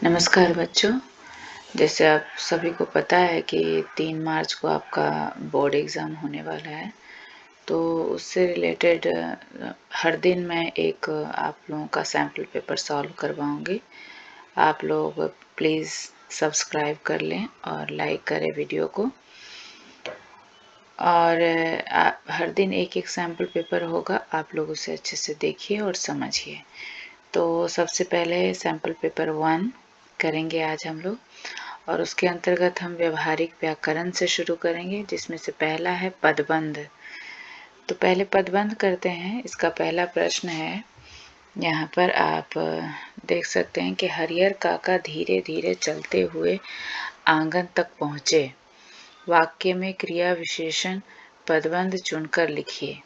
नमस्कार बच्चों, जैसे आप सभी को पता है कि 3 मार्च को आपका बोर्ड एग्ज़ाम होने वाला है। तो उससे रिलेटेड हर दिन मैं एक आप लोगों का सैम्पल पेपर सॉल्व करवाऊँगी। आप लोग प्लीज़ सब्सक्राइब कर लें और लाइक करें वीडियो को। और हर दिन एक-एक सैम्पल पेपर होगा, आप लोग उसे अच्छे से देखिए और समझिए। तो सबसे पहले सैम्पल पेपर 1 करेंगे आज हम लोग, और उसके अंतर्गत हम व्यवहारिक व्याकरण से शुरू करेंगे, जिसमें से पहला है पदबंध। तो पहले पदबंध करते हैं। इसका पहला प्रश्न है, यहाँ पर आप देख सकते हैं कि हरिहर काका धीरे धीरे चलते हुए आंगन तक पहुँचे। वाक्य में क्रिया विशेषण पदबंध चुनकर लिखिए।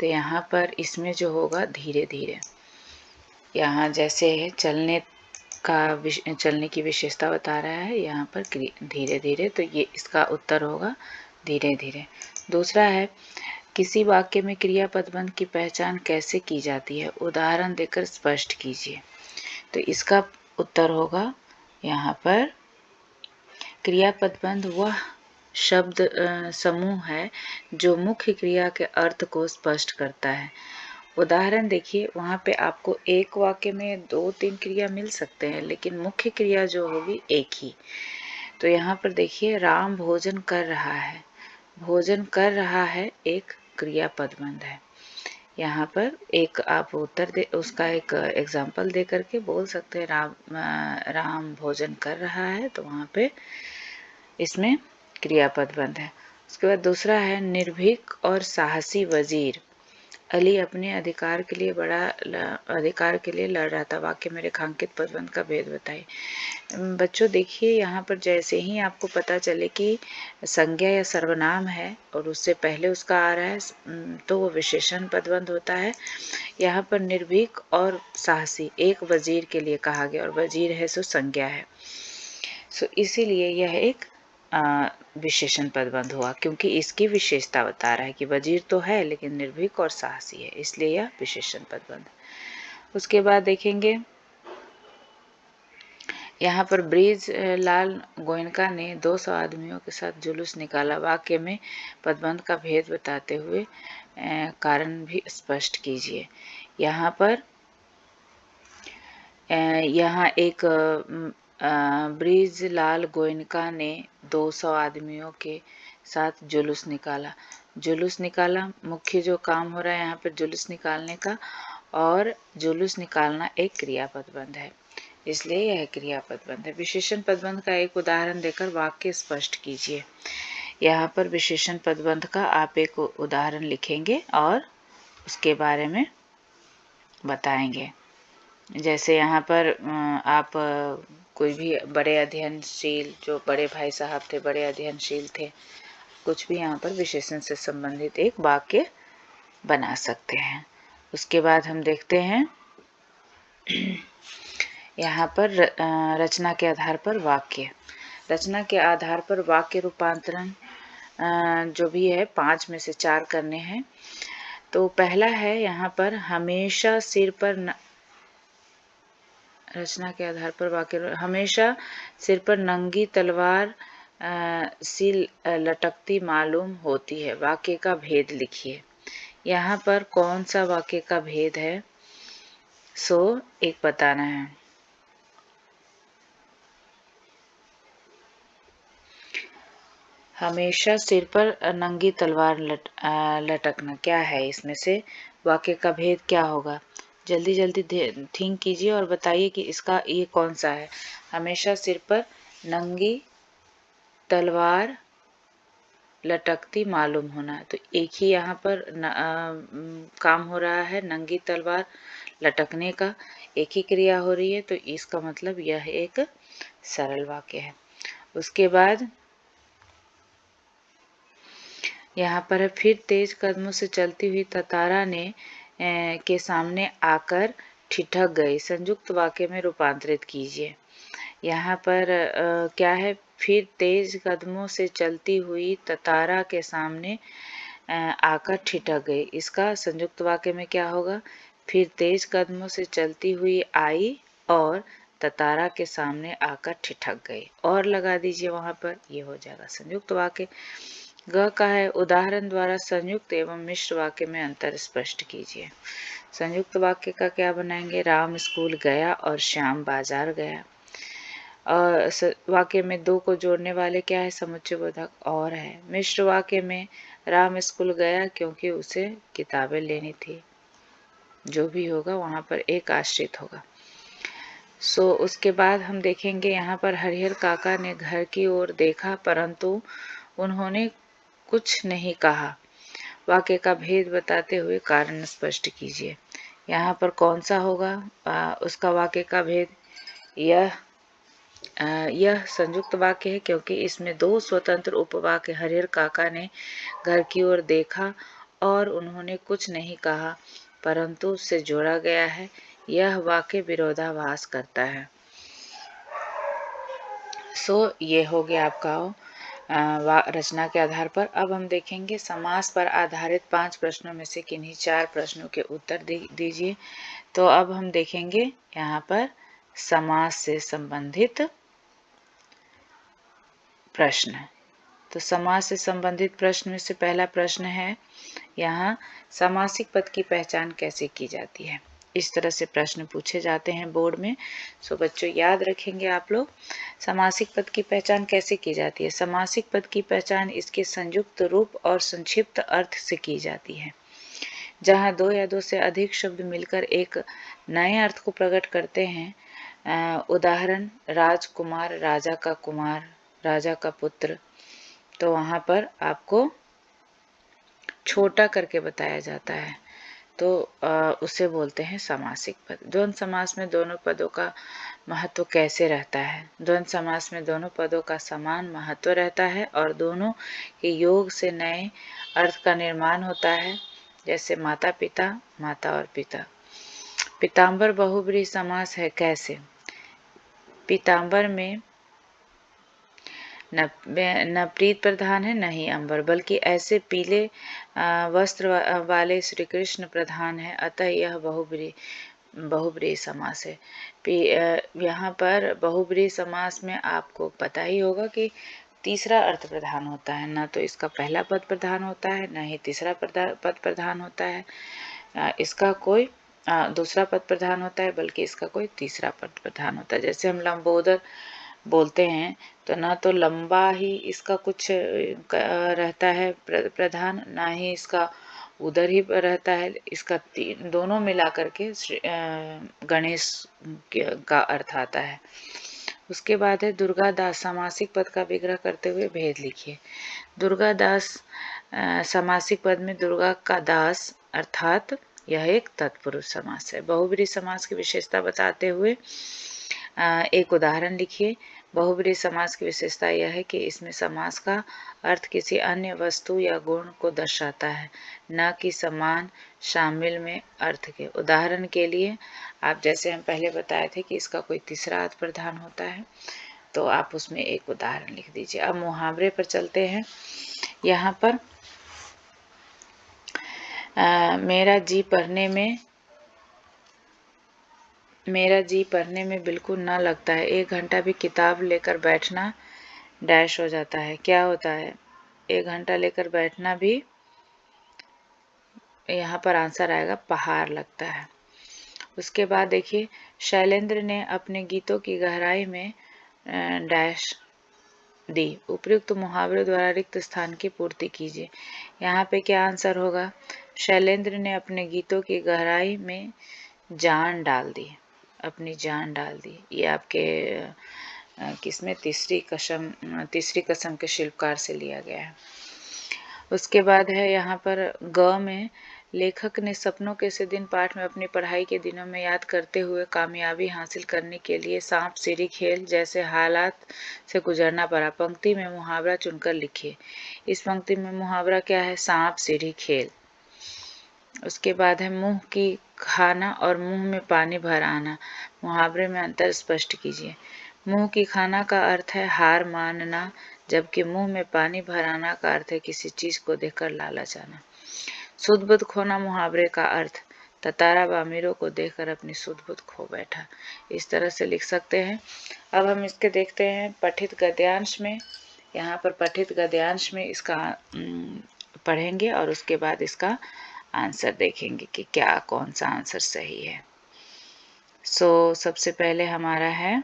तो यहाँ पर इसमें जो होगा धीरे धीरे, यहाँ जैसे है चलने की विशेषता बता रहा है, यहाँ पर धीरे धीरे, तो ये इसका उत्तर होगा धीरे धीरे। दूसरा है, किसी वाक्य में क्रिया पदबंध की पहचान कैसे की जाती है, उदाहरण देकर स्पष्ट कीजिए। तो इसका उत्तर होगा यहाँ पर, क्रिया पदबंध वह शब्द समूह है जो मुख्य क्रिया के अर्थ को स्पष्ट करता है। उदाहरण देखिए, वहाँ पे आपको एक वाक्य में 2-3 क्रिया मिल सकते हैं, लेकिन मुख्य क्रिया जो होगी एक ही। तो यहाँ पर देखिए, राम भोजन कर रहा है। भोजन कर रहा है एक क्रिया पदबंध है। यहाँ पर एक आप उत्तर दे, उसका एक एग्जाम्पल दे करके बोल सकते हैं, राम भोजन कर रहा है, तो वहाँ पे इसमें क्रिया पदबंध है। उसके बाद दूसरा है, निर्भीक और साहसी वजीर। अली अपने अधिकार के लिए लड़ रहा था। वाक्य में रेखांकित पदबंध का भेद बताइए। बच्चों देखिए, यहाँ पर जैसे ही आपको पता चले कि संज्ञा या सर्वनाम है और उससे पहले उसका आ रहा है, तो वो विशेषण पदबंध होता है। यहाँ पर निर्भीक और साहसी एक वजीर के लिए कहा गया, और वजीर है सो संज्ञा है, सो इसीलिए यह एक विशेषण पदबंध हुआ, क्योंकि इसकी विशेषता बता रहा है कि वजीर तो है लेकिन निर्भीक और साहसी है, इसलिए यह विशेषण पदबंध। उसके बाद देखेंगे, यहाँ पर ब्रिज लाल गोयनका ने 200 आदमियों के साथ जुलूस निकाला। वाक्य में पदबंध का भेद बताते हुए कारण भी स्पष्ट कीजिए। यहाँ पर यहाँ एक ब्रिज लाल गोयनका ने 200 आदमियों के साथ जुलूस निकाला। जुलूस निकाला, मुख्य जो काम हो रहा है यहाँ पर जुलूस निकालने का, और जुलूस निकालना एक क्रिया पदबंध है, इसलिए यह क्रिया पदबंध है। विशेषण पदबंध का एक उदाहरण देकर वाक्य स्पष्ट कीजिए। यहाँ पर विशेषण पदबंध का आप एक उदाहरण लिखेंगे और उसके बारे में बताएंगे। जैसे यहाँ पर आप कोई भी बड़े अध्ययनशील, जो बड़े भाई साहब थे, बड़े अध्ययनशील थे, कुछ भी यहाँ पर विशेषण से संबंधित एक वाक्य बना सकते हैं। उसके बाद हम देखते हैं यहाँ पर रचना के आधार पर वाक्य। रचना के आधार पर वाक्य रूपांतरण जो भी है 5 में से 4 करने हैं। तो पहला है यहाँ पर, हमेशा सिर पर रचना के आधार पर वाक्य, हमेशा सिर पर नंगी तलवार सी लटकती मालूम होती है। वाक्य का भेद लिखिए। यहाँ पर कौन सा वाक्य का भेद है, सो एक बताना है। हमेशा सिर पर नंगी तलवार लटकना, क्या है इसमें से वाक्य का भेद क्या होगा? जल्दी जल्दी थिंक कीजिए और बताइए कि इसका ये कौन सा है। हमेशा सिर पर नंगी तलवार लटकती मालूम होना, तो एक ही यहाँ पर काम हो रहा है, नंगी तलवार लटकने का एक ही क्रिया हो रही है, तो इसका मतलब यह एक सरल वाक्य है। उसके बाद यहाँ पर है, फिर तेज कदमों से चलती हुई ततारा ने के सामने आकर ठिठक गई। संयुक्त वाक्य में रूपांतरित कीजिए। यहाँ पर क्या है, फिर तेज कदमों से चलती हुई ततारा के सामने आकर ठिठक गई। इसका संयुक्त वाक्य में क्या होगा, फिर तेज कदमों से चलती हुई आई और ततारा के सामने आकर ठिठक गई। और लगा दीजिए वहां पर, ये हो जाएगा संयुक्त वाक्य। ग का है उदाहरण द्वारा संयुक्त एवं मिश्र वाक्य में अंतर स्पष्ट कीजिए। संयुक्त वाक्य का क्या बनाएंगे, राम स्कूल गया और श्याम बाजार गया। वाक्य में दो को जोड़ने वाले क्या है, समुच्चय बोधक और है। मिश्र वाक्य में राम स्कूल गया क्योंकि उसे किताबें लेनी थी। जो भी होगा वहां पर एक आश्रित होगा। उसके बाद हम देखेंगे यहाँ पर हरिहर काका ने घर की ओर देखा परंतु उन्होंने कुछ नहीं कहा। वाक्य का भेद बताते हुए कारण स्पष्ट कीजिए। यहाँ पर कौन सा होगा उसका वाक्य का भेद, यह संयुक्त वाक्य है क्योंकि इसमें दो स्वतंत्र उपवाक्य हरिहर काका ने घर की ओर देखा और उन्होंने कुछ नहीं कहा परंतु उससे जोड़ा गया है। यह वाक्य विरोधाभास करता है। ये हो गया आपका रचना के आधार पर। अब हम देखेंगे समास पर आधारित 5 प्रश्नों में से किन्हीं 4 प्रश्नों के उत्तर दीजिए। तो अब हम देखेंगे यहाँ पर समास से संबंधित प्रश्न। तो समास से संबंधित प्रश्न में से पहला प्रश्न है, यहाँ समासिक पद की पहचान कैसे की जाती है। इस तरह से प्रश्न पूछे जाते हैं बोर्ड में। बच्चों याद रखेंगे आप लोग, समासिक पद की पहचान कैसे की जाती है। समासिक पद की पहचान इसके संयुक्त रूप और संक्षिप्त अर्थ से की जाती है। जहाँ दो या दो से अधिक शब्द मिलकर एक नए अर्थ को प्रकट करते हैं। उदाहरण राजकुमार, राजा का कुमार, राजा का पुत्र। तो वहाँ पर आपको छोटा करके बताया जाता है, तो उसे बोलते हैं समासिक पद। द्वंद्व समास में दोनों पदों का महत्व कैसे रहता है। द्वंद्व समास में दोनों पदों का समान महत्व रहता है और दोनों के योग से नए अर्थ का निर्माण होता है। जैसे माता पिता, माता और पिता। पीताम्बर बहुब्रीहि समास है कैसे। पीताम्बर में न प्रीत प्रधान है न ही अंबर, बल्कि ऐसे पीले वस्त्र वाले श्री कृष्ण प्रधान है, अतः यह बहुब्रीहि समास है। यहाँ पर बहुब्रीहि समास में आपको पता ही होगा कि तीसरा अर्थ प्रधान होता है। न तो इसका पहला पद प्रधान होता है, न ही तीसरा पद प्रधान होता है। इसका कोई दूसरा पद प्रधान होता है, बल्कि इसका कोई तीसरा पद प्रधान होता है। जैसे हम लंबोदर बोलते हैं तो ना तो लंबा ही इसका कुछ रहता है प्रधान, ना ही इसका उधर ही रहता है। इसका दोनों मिला करके गणेश का अर्थ आता है। उसके बाद है दुर्गा दास। समासिक पद का विग्रह करते हुए भेद लिखिए। दुर्गा दास समासिक पद में दुर्गा का दास अर्थात यह एक तत्पुरुष समास है। बहुब्रीहि समास की विशेषता बताते हुए एक उदाहरण लिखिए। बहुब्रीहि समास की विशेषता यह है कि इसमें समास का अर्थ किसी अन्य वस्तु या गुण को दर्शाता है, न कि समान शामिल में अर्थ के। उदाहरण के लिए आप, जैसे हम पहले बताए थे कि इसका कोई तीसरा अर्थ प्रधान होता है, तो आप उसमें एक उदाहरण लिख दीजिए। अब मुहावरे पर चलते हैं। यहाँ पर मेरा जी पढ़ने में बिल्कुल ना लगता है। 1 घंटा भी किताब लेकर बैठना डैश हो जाता है। क्या होता है, 1 घंटा लेकर बैठना भी, यहाँ पर आंसर आएगा पहाड़ लगता है। उसके बाद देखिए, शैलेंद्र ने अपने गीतों की गहराई में डैश दी। उपयुक्त मुहावरे द्वारा रिक्त स्थान की पूर्ति कीजिए। यहाँ पे क्या आंसर होगा, शैलेंद्र ने अपने गीतों की गहराई में जान डाल दी, अपनी जान डाल दी। ये आपके किसमें, तीसरी कसम के शिल्पकार से लिया गया है। उसके बाद है यहाँ पर ग में, लेखक ने सपनों के से दिन पाठ में अपनी पढ़ाई के दिनों में याद करते हुए कामयाबी हासिल करने के लिए सांप सीढ़ी खेल जैसे हालात से गुजरना पड़ा। पंक्ति में मुहावरा चुनकर लिखिए। इस पंक्ति में मुहावरा क्या है, सांप सीढ़ी खेल। उसके बाद है मुंह की खाना और मुंह में पानी भर आना। मुहावरे में अंतर स्पष्ट कीजिए। मुंह की खाना का अर्थ है हार मानना, जबकि मुंह में पानी भर आना का अर्थ है किसी चीज को देखकर लालच आना। सुध बुध खोना मुहावरे का अर्थ, ततारा बामीरों को देखकर अपनी सुध बुध खो बैठा। इस तरह से लिख सकते हैं। अब हम इसके देखते हैं पठित गद्यांश में। यहाँ पर पठित गद्यांश में इसका पढ़ेंगे और उसके बाद इसका आंसर देखेंगे कि क्या कौन सा आंसर सही है। सबसे पहले हमारा है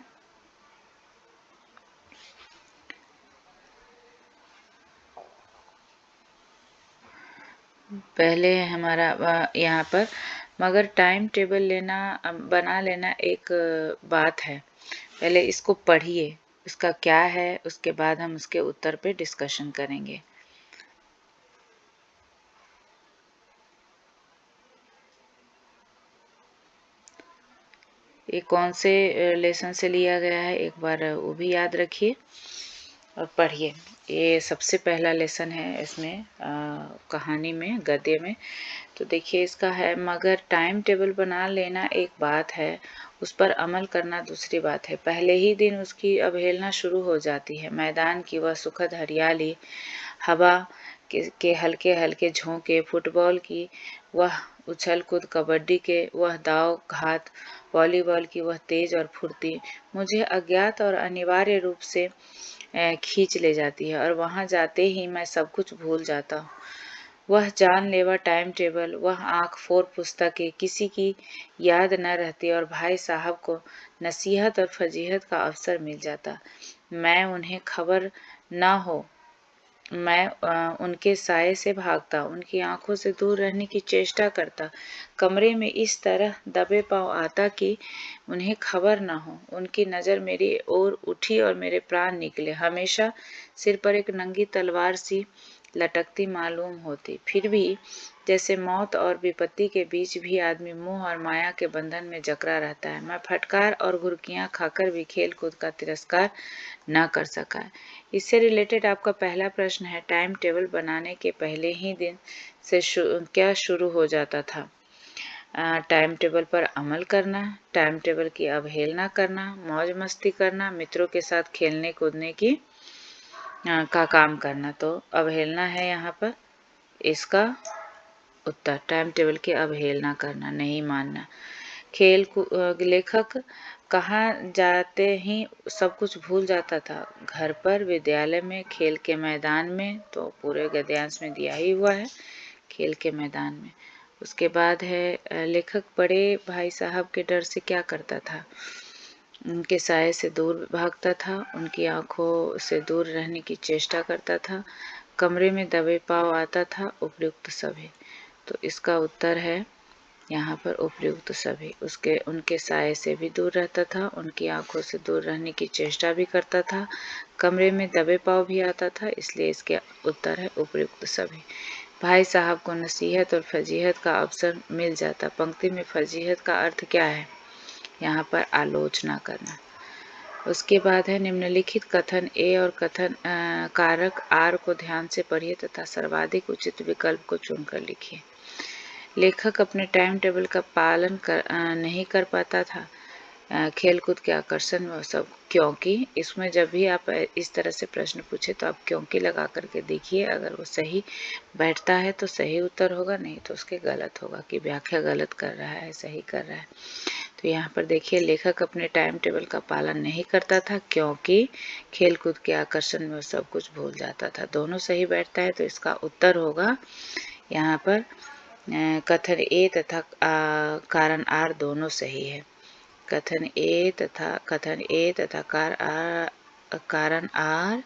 यहाँ पर मगर टाइम टेबल लेना बना लेना एक बात है। पहले इसको पढ़िए, इसका क्या है, उसके बाद हम उसके उत्तर पे डिस्कशन करेंगे। ये कौन से लेसन से लिया गया है एक बार वो भी याद रखिए और पढ़िए। ये सबसे पहला लेसन है इसमें कहानी में, गद्य में। तो देखिए इसका है, मगर टाइम टेबल बना लेना एक बात है, उस पर अमल करना दूसरी बात है। पहले ही दिन उसकी अवहेलना शुरू हो जाती है। मैदान की वह सुखद हरियाली, हवा के हल्के हल्के झोंके, फुटबॉल की वह उछल कूद, कबड्डी के वह दाव घात, वॉलीबॉल की वह तेज और फुर्ती मुझे अज्ञात और अनिवार्य रूप से खींच ले जाती है और वहां जाते ही मैं सब कुछ भूल जाता हूँ। वह जानलेवा टाइम टेबल, वह आंख फोड़ पुस्तकें, किसी की याद न रहती और भाई साहब को नसीहत और फजीहत का अवसर मिल जाता। मैं उन्हें खबर न हो, मैं उनके साये से भागता, उनकी आंखों से दूर रहने की चेष्टा करता, कमरे में इस तरह दबे पांव आता कि उन्हें खबर न हो। उनकी नज़र मेरी ओर उठी और मेरे प्राण निकले। हमेशा सिर पर एक नंगी तलवार सी लटकती मालूम होती। फिर भी जैसे मौत और विपत्ति के बीच भी आदमी मोह और माया के बंधन में जकड़ा रहता है। मैं फटकार और घुरकियां खाकर भी खेल कूद का तिरस्कार न कर सका। इससे रिलेटेड आपका पहला प्रश्न है, टाइम टेबल बनाने के पहले ही दिन से क्या शुरू हो जाता था? टाइम टेबल पर अमल करना, टाइम टेबल की अवहेलना करना, मौज मस्ती करना, मित्रों के साथ खेलने कूदने की का काम करना। तो अवहेलना है यहाँ पर इसका उत्तर, टाइम टेबल की अवहेलना करना, नहीं मानना। लेखक कहाँ जाते ही सब कुछ भूल जाता था, घर पर, विद्यालय में, खेल के मैदान में। तो पूरे गद्यांश में दिया ही हुआ है खेल के मैदान में। उसके बाद है लेखक बड़े भाई साहब के डर से क्या करता था? उनके साये से दूर भागता था, उनकी आंखों से दूर रहने की चेष्टा करता था, कमरे में दबे पांव आता था, उपयुक्त सभी। तो इसका उत्तर है यहाँ पर उपयुक्त सभी। उनके साये से भी दूर रहता था, उनकी आंखों से दूर रहने की चेष्टा भी करता था, कमरे में दबे पांव भी आता था, इसलिए इसके उत्तर है उपयुक्त सभी। भाई साहब को नसीहत और फजीहत का अवसर मिल जाता। पंक्ति में फजीहत का अर्थ क्या है? यहाँ पर आलोचना करना। उसके बाद है निम्नलिखित कथन ए और कथन कारक आर को ध्यान से पढ़िए तथा सर्वाधिक उचित विकल्प को चुनकर लिखिए। लेखक अपने टाइम टेबल का पालन नहीं कर पाता था। खेलकूद के आकर्षण व सब क्योंकि, इसमें जब भी आप इस तरह से प्रश्न पूछे तो आप क्योंकि लगा करके देखिए। अगर वो सही बैठता है तो सही उत्तर होगा, नहीं तो उसके गलत होगा कि व्याख्या गलत कर रहा है, सही कर रहा है। तो यहाँ पर देखिए लेखक अपने टाइम टेबल का पालन नहीं करता था क्योंकि खेलकूद के आकर्षण में सब कुछ भूल जाता था। दोनों सही बैठता है तो इसका उत्तर होगा यहाँ पर कथन ए तथा कारण आर दोनों सही है। कथन ए तथा कारण आर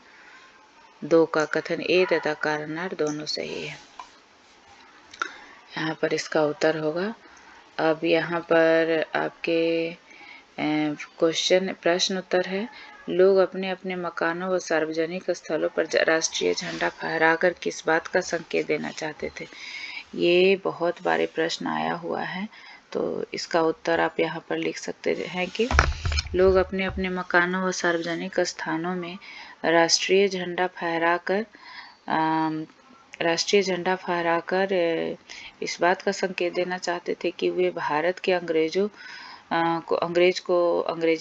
दो का कथन ए तथा कारण आर दोनों सही है। यहाँ पर इसका उत्तर होगा। अब यहाँ पर आपके प्रश्न उत्तर है। लोग अपने अपने मकानों व सार्वजनिक स्थलों पर राष्ट्रीय झंडा फहराकर किस बात का संकेत देना चाहते थे? ये बहुत बारे प्रश्न आया हुआ है, तो इसका उत्तर आप यहाँ पर लिख सकते हैं कि लोग अपने अपने मकानों व सार्वजनिक स्थानों में राष्ट्रीय झंडा फहराकर इस बात का संकेत देना चाहते थे कि वे भारत के अंग्रेजी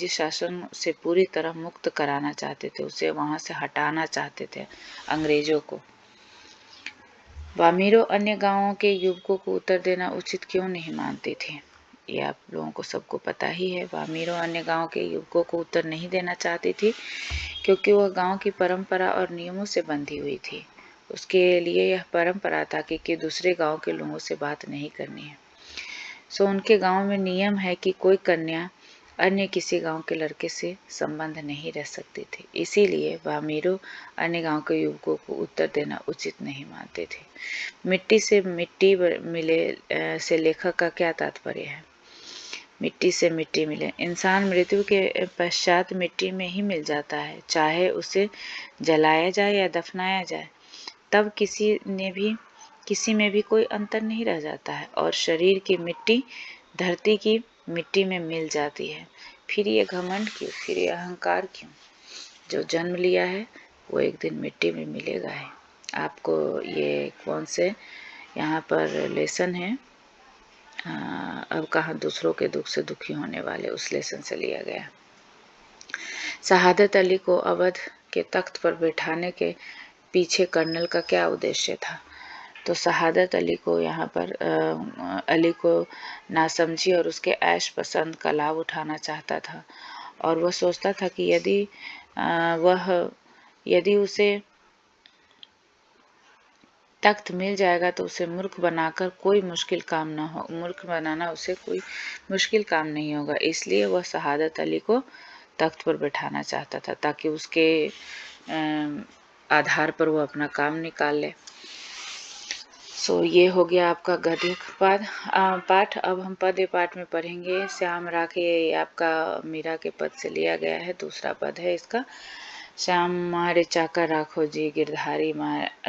शासन से पूरी तरह मुक्त कराना चाहते थे, उसे वहां से हटाना चाहते थे अंग्रेजों को। वामीरो अन्य गांवों के युवकों को उत्तर देना उचित क्यों नहीं मानते थे? ये आप लोगों को सबको पता ही है। वामीरो अन्य गांव के युवकों को उत्तर नहीं देना चाहती थी क्योंकि वह गांव की परंपरा और नियमों से बंधी हुई थी। उसके लिए यह परंपरा था कि दूसरे गांव के लोगों से बात नहीं करनी है। सो उनके गांव में नियम है कि कोई कन्या अन्य किसी गांव के लड़के से संबंध नहीं रह सकती थी। इसीलिए वामीरो अन्य गांव के युवकों को उत्तर देना उचित नहीं मानते थे। मिट्टी से मिट्टी मिले से लेखक का क्या तात्पर्य है? मिट्टी से मिट्टी मिले। इंसान मृत्यु के पश्चात मिट्टी में ही मिल जाता है, चाहे उसे जलाया जाए या दफनाया जाए, तब किसी में भी कोई अंतर नहीं रह जाता है और शरीर की मिट्टी धरती की मिट्टी में मिल जाती है। फिर ये घमंड क्यों, फिर ये अहंकार क्यों? जो जन्म लिया है वो एक दिन मिट्टी में मिलेगा है। आपको ये कौन से यहाँ पर लेसन है, अब कहाँ दूसरों के दुख से दुखी होने वाले, उस लेसन से लिया गया। शहादत अली को अवध के तख्त पर बैठाने के पीछे कर्नल का क्या उद्देश्य था? तो शहादत अली को यहाँ पर अली को नासमझी और उसके ऐश पसंद का लाभ उठाना चाहता था और वह सोचता था कि यदि उसे तख्त मिल जाएगा तो उसे मूर्ख बनाना उसे कोई मुश्किल काम नहीं होगा। इसलिए वह शहादत अली को तख्त पर बैठाना चाहता था ताकि उसके आधार पर वो अपना काम निकाल ले। सो ये हो गया आपका गद्य पाठ। अब हम पद्य पाठ में पढ़ेंगे। श्याम राखे, आपका मीरा के पद से लिया गया है, दूसरा पद है इसका। श्याम मारे चाकर राखो जी, गिरधारी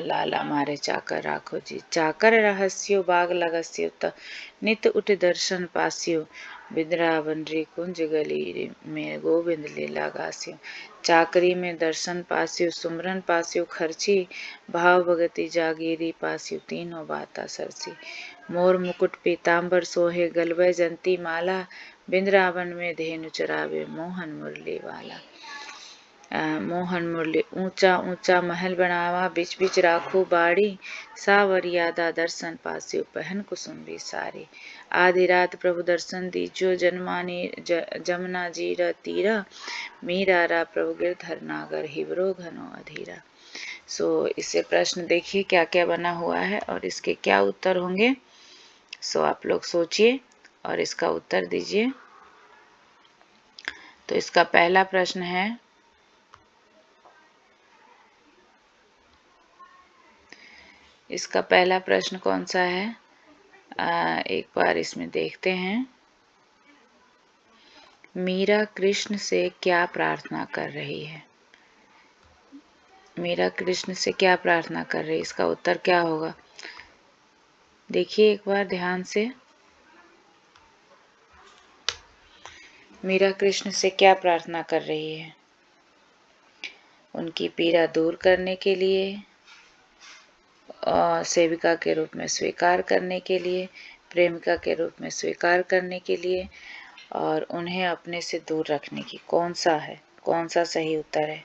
लाला मारे चाकर राखो जी। चाकर रहस्यो बाग लगस्यो त नित उठ दर्शन पास्यो, बिंद्रावन री कुंज गली में गोविंद लीला गास्यो। चाकरी में दर्शन पास्यो, सुमरन पास्यो खर्ची, भाव भगति जागीरी पास्यो, तीनों बाता सरसी। मोर मुकुट पीताम्बर सोहे, गलवै जंती माला, बिंद्रावन में धेनु चरावे, मोहन मुरली वाला। मोहन मुरली। ऊंचा ऊंचा महल बनावा, बिच बिच राखो बाड़ी, सावरियादा दर्शन पास्यो, पहन कुसुम्बी सारी। आधी रात प्रभु दर्शन दीजो, जमुना जीरा तीरा, मीरा रा प्रभु गिरधर नागर, हिबरो घनो अधीरा। सो इससे प्रश्न देखिए क्या क्या बना हुआ है और इसके क्या उत्तर होंगे। सो आप लोग सोचिए और इसका उत्तर दीजिए। तो इसका पहला प्रश्न है, इसका पहला प्रश्न कौन सा है? एक बार इसमें देखते हैं। मीरा कृष्ण से क्या प्रार्थना कर रही है? मीरा कृष्ण से क्या प्रार्थना कर रही है? इसका उत्तर क्या होगा? देखिए एक बार ध्यान से। मीरा कृष्ण से क्या प्रार्थना कर रही है? उनकी पीड़ा दूर करने के लिए, सेविका के रूप में स्वीकार करने के लिए, प्रेमिका के रूप में स्वीकार करने के लिए और उन्हें अपने से दूर रखने की। कौन सा है, कौन सा सही उत्तर है?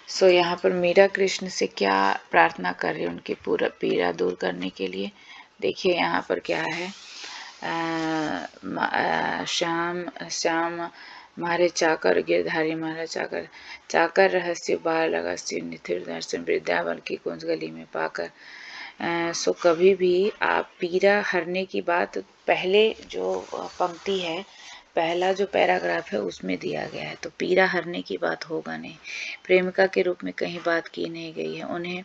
सो यहाँ पर मीरा कृष्ण से क्या प्रार्थना कर रही है? उनकी पूरा पीड़ा दूर करने के लिए। देखिए यहाँ पर क्या है, श्याम मारे चाकर, गिरधारी मारा चाकर, चाकर रहस्य बार लगस्य, निथिर दर्शन वृंदावन की कुंज गली में पाकर। सो कभी भी आप पीड़ा हरने की बात, पहले जो पंक्ति है, पहला जो पैराग्राफ है उसमें दिया गया है, तो पीड़ा हरने की बात होगा नहीं। प्रेमिका के रूप में कहीं बात की नहीं गई है। उन्हें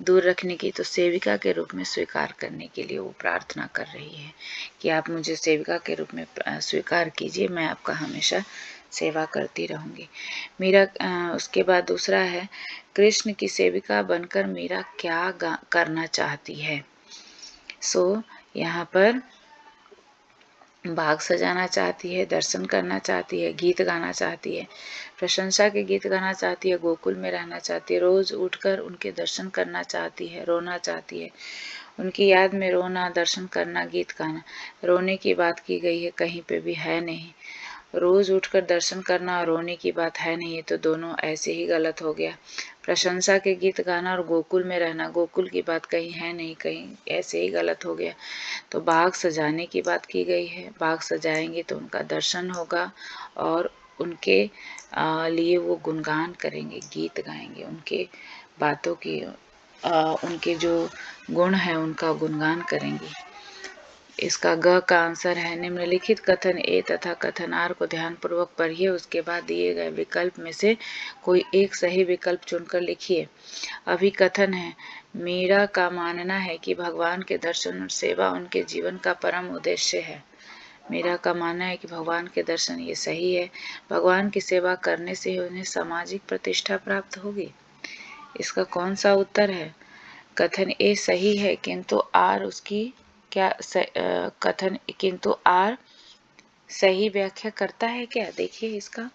दूर रखने की तो सेविका के रूप में स्वीकार करने के लिए वो प्रार्थना कर रही है कि आप मुझे सेविका के रूप में स्वीकार कीजिए, मैं आपका हमेशा सेवा करती रहूंगी। मीरा उसके बाद दूसरा है, कृष्ण की सेविका बनकर मीरा क्या करना चाहती है? सो यहाँ पर बाग सजाना चाहती है, दर्शन करना चाहती है, गीत गाना चाहती है, प्रशंसा के गीत गाना चाहती है, गोकुल में रहना चाहती है, रोज उठकर उनके दर्शन करना चाहती है, रोना चाहती है, उनकी याद में रोना, दर्शन करना, गीत गाना। रोने की बात की गई है कहीं पे भी है नहीं। रोज उठकर दर्शन करना और रोने की बात है नहीं, ये तो दोनों ऐसे ही गलत हो गया। प्रशंसा के गीत गाना और गोकुल में रहना, गोकुल की बात कहीं है नहीं, कहीं ऐसे ही गलत हो गया। तो बाग सजाने की बात की गई है, बाग सजाएंगे तो उनका दर्शन होगा और उनके लिए वो गुणगान करेंगे, गीत गाएंगे, उनके बातों की उनके जो गुण है उनका गुणगान करेंगे। इसका ग का आंसर है निम्नलिखित कथन ए तथा कथन आर को ध्यानपूर्वक पढ़िए, उसके बाद दिए गए विकल्प में से कोई एक सही विकल्प चुनकर लिखिए। अभी कथन है, मीरा का मानना है कि भगवान के दर्शन और सेवा उनके जीवन का परम उद्देश्य है। मीरा का मानना है कि भगवान के दर्शन, ये सही है, भगवान की सेवा करने से ही उन्हें सामाजिक प्रतिष्ठा प्राप्त होगी। इसका कौन सा उत्तर है? कथन ए सही है, किंतु आर उसकी क्या कथन किंतु आर सही व्याख्या करता है क्या? देखिए इसका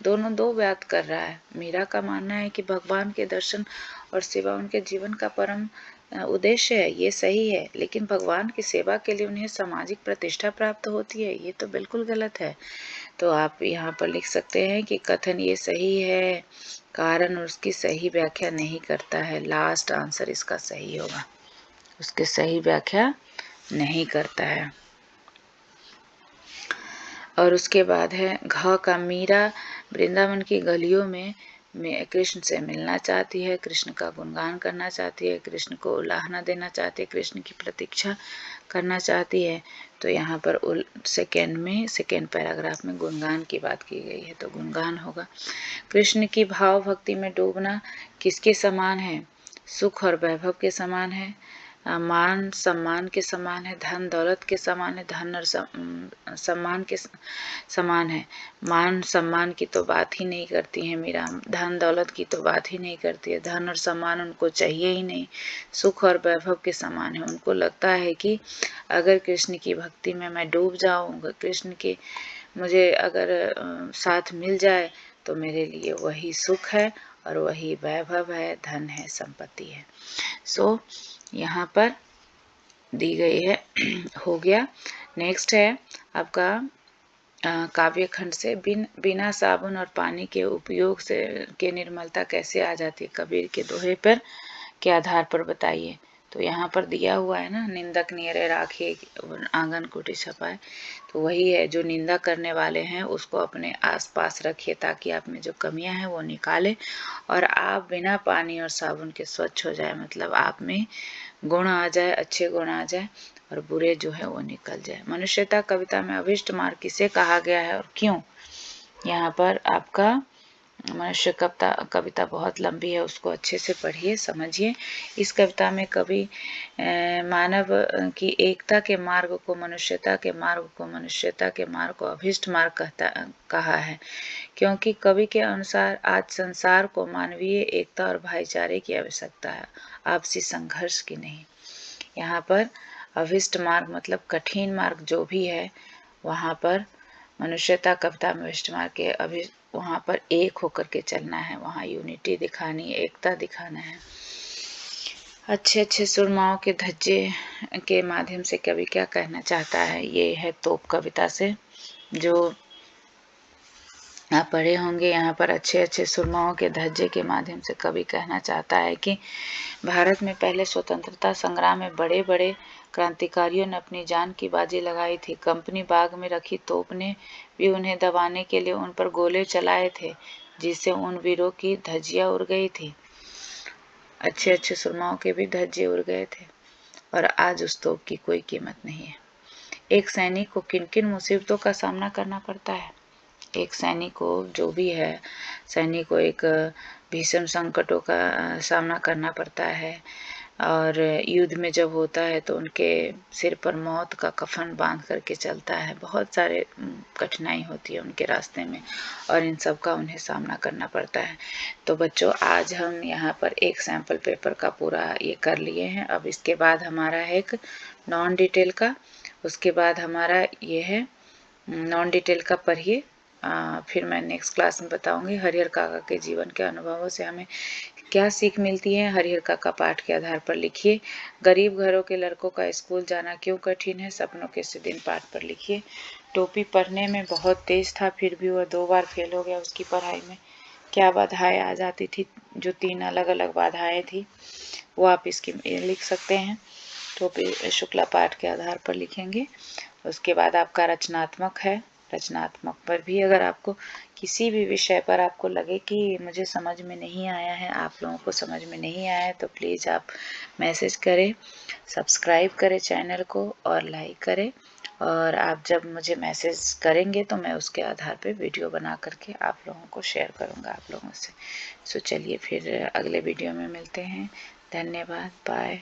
दोनों दो बात कर रहा है। मीरा का मानना है कि भगवान के दर्शन और सेवा उनके जीवन का परम उद्देश्य है, ये सही है, लेकिन भगवान की सेवा के लिए उन्हें सामाजिक प्रतिष्ठा प्राप्त होती है, ये तो बिल्कुल गलत है। तो आप यहाँ पर लिख सकते हैं कि कथन ये सही है, कारण उसकी सही व्याख्या नहीं करता है। लास्ट आंसर इसका सही होगा, उसकी सही व्याख्या नहीं करता है। और उसके बाद है घ का, मीरा वृंदावन की गलियों में कृष्ण से मिलना चाहती है, कृष्ण का गुणगान करना चाहती है, कृष्ण को उलाहना देना चाहती है, कृष्ण की प्रतीक्षा करना चाहती है। तो यहाँ पर सेकेंड पैराग्राफ में गुणगान की बात की गई है, तो गुणगान होगा। कृष्ण की भाव भक्ति में डूबना किसके समान है? सुख और वैभव के समान है, मान सम्मान के समान है, धन दौलत के समान है, धन और सम्मान के समान है। मान सम्मान की तो बात ही नहीं करती है मीरा, धन दौलत की तो बात ही नहीं करती है, धन और सम्मान उनको चाहिए ही नहीं। सुख और वैभव के समान है, उनको लगता है कि अगर कृष्ण की भक्ति में मैं डूब जाऊंगा, कृष्ण के मुझे अगर साथ मिल जाए तो मेरे लिए वही सुख है और वही वैभव है, धन है, संपत्ति है। सो यहाँ पर दी गई है हो गया। नेक्स्ट है आपका काव्य खंड से बिना साबुन और पानी के उपयोग से के निर्मलता कैसे आ जाती है, कबीर के दोहे पर के आधार पर बताइए। तो यहाँ पर दिया हुआ है ना, निंदक नियरे राखे आंगन कुटी छपाए, तो वही है, जो निंदा करने वाले हैं उसको अपने आसपास रखिए ताकि आप में जो कमियां हैं वो निकाले और आप बिना पानी और साबुन के स्वच्छ हो जाए, मतलब आप में गुण आ जाए, अच्छे गुण आ जाए और बुरे जो है वो निकल जाए। मनुष्यता कविता में अभिष्ट मार्ग किसे कहा गया है और क्यों? यहाँ पर आपका मनुष्य कविता बहुत लंबी है, उसको अच्छे से पढ़िए, समझिए। इस कविता में कवि मानव की एकता के मार्ग को, मनुष्यता के मार्ग को, मनुष्यता के मार्ग को अभिष्ट मार्ग कहा है, क्योंकि कवि के अनुसार आज संसार को मानवीय एकता और भाईचारे की आवश्यकता है, आपसी संघर्ष की नहीं। यहाँ पर अभिष्ट मार्ग मतलब कठिन मार्ग जो भी है, वहाँ पर मनुष्यता कविता में अभिष्ट मार्ग के वहाँ पर एक होकर के चलना है, वहाँ यूनिटी दिखानी, एकता दिखाना है। अच्छे अच्छे सुरमाओं के धज्जे के माध्यम से कवि क्या कहना चाहता है, ये है तोप कविता से जो आप पढ़े होंगे। यहाँ पर अच्छे अच्छे सुरमाओं के धज्जे के माध्यम से कवि कहना चाहता है कि भारत में पहले स्वतंत्रता संग्राम में बड़े बड़े क्रांतिकारियों ने अपनी जान की बाजी लगाई थी। कंपनी बाग में रखी तोप ने भी उन्हें दबाने के लिए उन पर गोले चलाए थे, जिससे उन वीरों की धज्जियां उड़ गई थी। अच्छे अच्छे सुरमाओं के भी धज्जे उड़ गए थे और आज उस तोप की कोई कीमत नहीं है। एक सैनिक को किन किन मुसीबतों का सामना करना पड़ता है? एक सैनिक को जो भी है, सैनिक को एक भीषण संकटों का सामना करना पड़ता है और युद्ध में जब होता है तो उनके सिर पर मौत का कफन बांध करके चलता है। बहुत सारे कठिनाई होती है उनके रास्ते में और इन सब का उन्हें सामना करना पड़ता है। तो बच्चों, आज हम यहाँ पर एक सैम्पल पेपर का पूरा ये कर लिए हैं। अब इसके बाद हमारा है एक नॉन डिटेल का, उसके बाद हमारा ये है नॉन डिटेल का पढ़िए। फिर मैं नेक्स्ट क्लास में बताऊंगी हरिहर काका के जीवन के अनुभवों से हमें क्या सीख मिलती है। हरिहर काका पाठ के आधार पर लिखिए। गरीब घरों के लड़कों का स्कूल जाना क्यों कठिन है, सपनों के से दिन पाठ पर लिखिए। टोपी पढ़ने में बहुत तेज था, फिर भी वह 2 बार फेल हो गया। उसकी पढ़ाई में क्या बाधाएं आ जाती थी, जो 3 अलग अलग बाधाएं थी, वो आप इसकी लिख सकते हैं। टोपी शुक्ला पाठ के आधार पर लिखेंगे। उसके बाद आपका रचनात्मक है। रचनात्मक पर भी अगर आपको किसी भी विषय पर आपको लगे कि मुझे समझ में नहीं आया है, आप लोगों को समझ में नहीं आया है, तो प्लीज़ आप मैसेज करें, सब्सक्राइब करें चैनल को और लाइक करें। और आप जब मुझे मैसेज करेंगे तो मैं उसके आधार पे वीडियो बना करके आप लोगों को शेयर करूँगा आप लोगों से। सो चलिए फिर अगले वीडियो में मिलते हैं। धन्यवाद, बाय।